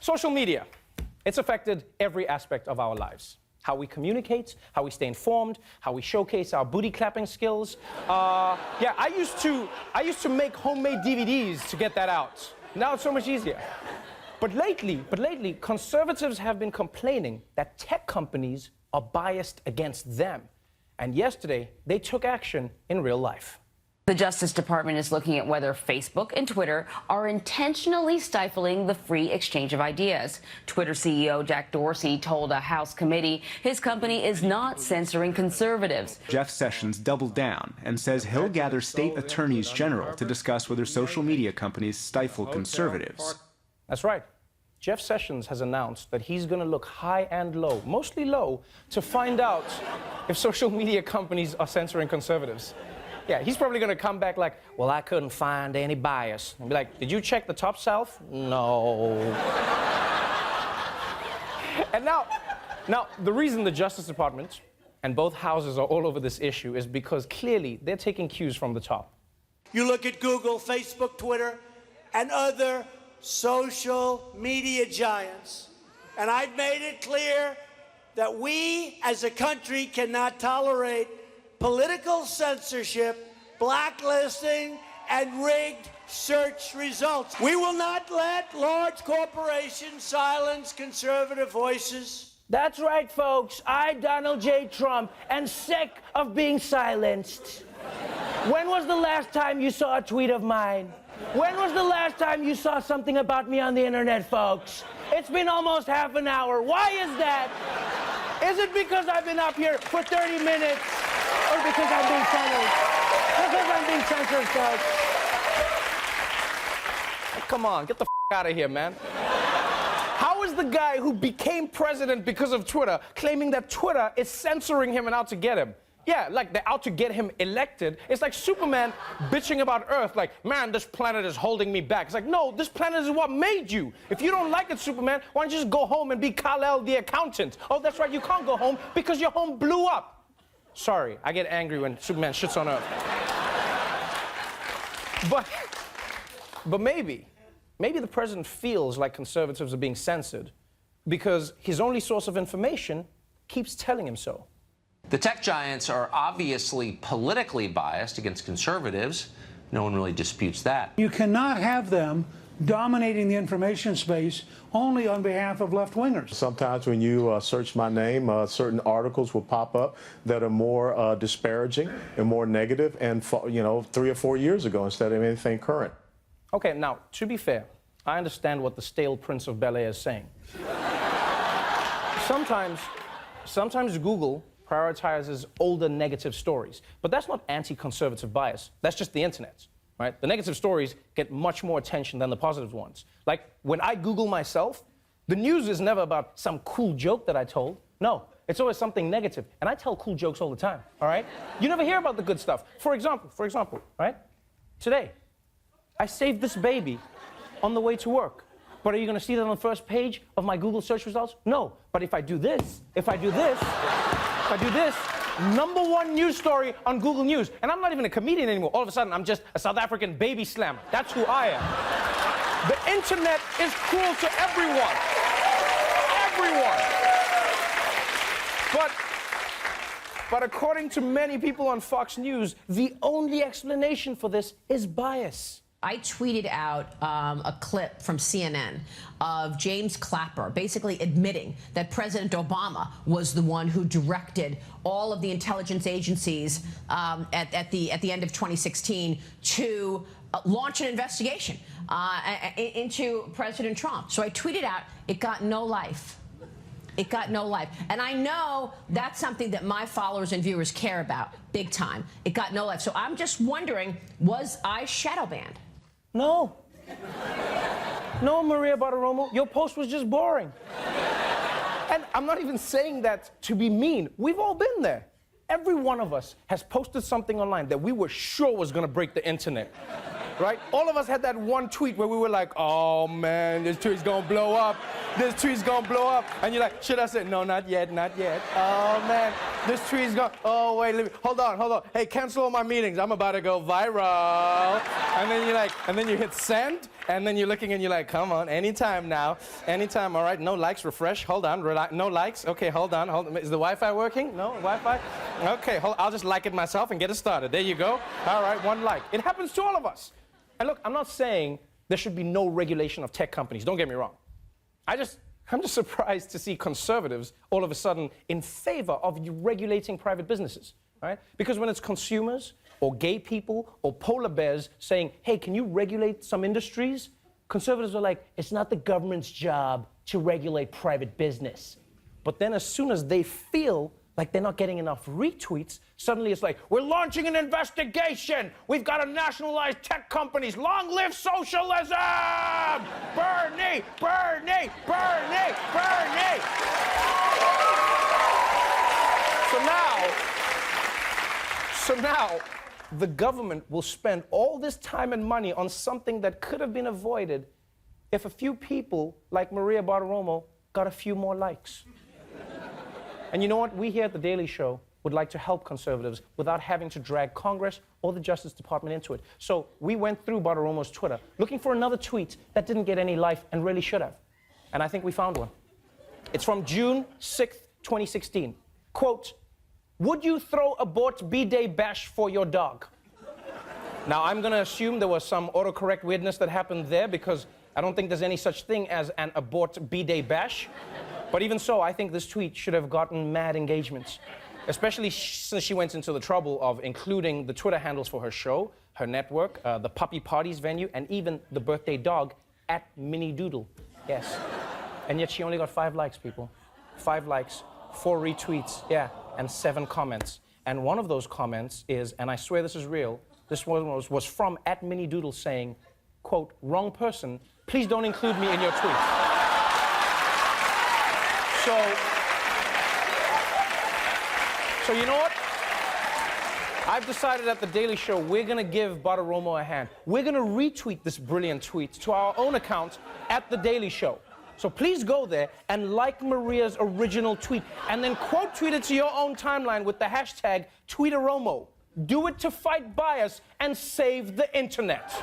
Social media, it's affected every aspect of our lives. How we communicate, how we stay informed, how we showcase our booty clapping skills. Yeah, I used to make homemade DVDs to get that out. Now it's so much easier. But lately, conservatives have been complaining that tech companies are biased against them. And yesterday, they took action in real life. The Justice Department is looking at whether Facebook and Twitter are intentionally stifling the free exchange of ideas. Twitter CEO Jack Dorsey told a House committee his company is not censoring conservatives. Jeff Sessions doubled down and says he'll gather state attorneys general to discuss whether social media companies stifle conservatives. That's right. Jeff Sessions has announced that he's going to look high and low, mostly low, to find out if social media companies are censoring conservatives. Yeah, he's probably going to come back like, well, I couldn't find any bias. And be like, did you check the top shelf? No. And now, the reason the Justice Department and both houses are all over this issue is because clearly they're taking cues from the top. You look at Google, Facebook, Twitter, and other social media giants, and I've made it clear that we as a country cannot tolerate political censorship, blacklisting, and rigged search results. We will not let large corporations silence conservative voices. That's right, folks. I, Donald J. Trump, am sick of being silenced. When was the last time you saw a tweet of mine? When was the last time you saw something about me on the internet, folks? It's been almost half an hour. Why is that? Is it because I've been up here for 30 minutes? Or because I'm being censored? Because I'm being censored, folks. Come on, get the out of here, man. How is the guy who became president because of Twitter claiming that Twitter is censoring him and out to get him? Yeah, like they're out to get him elected. It's like Superman bitching about Earth, like, man, this planet is holding me back. It's like, no, this planet is what made you. If you don't like it, Superman, why don't you just go home and be Kal-El the accountant? Oh, that's right, you can't go home because your home blew up. Sorry, I get angry when Superman shits on Earth. But maybe the president feels like conservatives are being censored because his only source of information keeps telling him so. The tech giants are obviously politically biased against conservatives. No one really disputes that. You cannot have them dominating the information space only on behalf of left-wingers. Sometimes when you search my name, certain articles will pop up that are more disparaging and more negative, and 3 or 4 years ago instead of anything current. Okay, now, to be fair, I understand what the stale Prince of Bel-Air is saying. Sometimes Google prioritizes older negative stories. But that's not anti-conservative bias. That's just the internet, right? The negative stories get much more attention than the positive ones. Like, when I Google myself, the news is never about some cool joke that I told. No, it's always something negative. And I tell cool jokes all the time, all right? You never hear about the good stuff. For example, right? Today, I saved this baby on the way to work. But are you gonna see that on the first page of my Google search results? No, but if I do this, #1 news story on Google News. And I'm not even a comedian anymore. All of a sudden, I'm just a South African baby slammer. That's who I am. The internet is cruel to everyone. Everyone. But according to many people on Fox News, the only explanation for this is bias. I tweeted out a clip from CNN of James Clapper basically admitting that President Obama was the one who directed all of the intelligence agencies at the end of 2016 to launch an investigation into President Trump. So I tweeted out, it got no life. It got no life. And I know that's something that my followers and viewers care about big time. It got no life. So I'm just wondering, was I shadow banned? No. No, Maria Bartiromo, your post was just boring. And I'm not even saying that to be mean. We've all been there. Every one of us has posted something online that we were sure was gonna break the internet. Right? All of us had that one tweet where we were like, oh man, this tweet's gonna blow up. This tweet's gonna blow up. And you're like, should I say, no, not yet, not yet. Oh man, this tweet's gonna, oh wait, hold on. Hey, cancel all my meetings. I'm about to go viral. And then you're like, and then you hit send, And then you're looking and you're like, come on, anytime now. Anytime, all right, no likes, refresh, hold on, no likes, okay, hold on. Is the Wi-Fi working? No, Wi-Fi? Okay, I'll just like it myself and get it started. There you go. All right, 1 like. It happens to all of us. And look, I'm not saying there should be no regulation of tech companies, don't get me wrong. I'm just surprised to see conservatives all of a sudden in favor of regulating private businesses, right? Because when it's consumers or gay people or polar bears saying, hey, can you regulate some industries? Conservatives are like, it's not the government's job to regulate private business. But then as soon as they feel like they're not getting enough retweets, suddenly it's like, we're launching an investigation. We've got to nationalize tech companies. Long live socialism! Bernie, Bernie, Bernie, Bernie! So now, the government will spend all this time and money on something that could have been avoided if a few people like Maria Bartiromo got a few more likes. And you know what? We here at The Daily Show would like to help conservatives without having to drag Congress or the Justice Department into it. So we went through Bartiromo's Twitter looking for another tweet that didn't get any life and really should have. And I think we found one. It's from June 6th, 2016. Quote, would you throw abort B-Day bash for your dog? Now, I'm going to assume there was some autocorrect weirdness that happened there because I don't think there's any such thing as an abort B-Day bash. But even so, I think this tweet should have gotten mad engagements, especially since she went into the trouble of including the Twitter handles for her show, her network, the puppy parties venue, and even the birthday dog at Minnie Doodle. Yes. And yet she only got 5 likes, people. 5 likes, 4 retweets, yeah, and 7 comments. And one of those comments is, and I swear this is real, this one was from at Minnie Doodle saying, quote, wrong person, please don't include me in your tweets. So you know what? I've decided at The Daily Show we're going to give Bartiromo a hand. We're going to retweet this brilliant tweet to our own account at The Daily Show. So please go there and like Maria's original tweet and then quote tweet it to your own timeline with the hashtag Tweetaromo. Do it to fight bias and save the internet.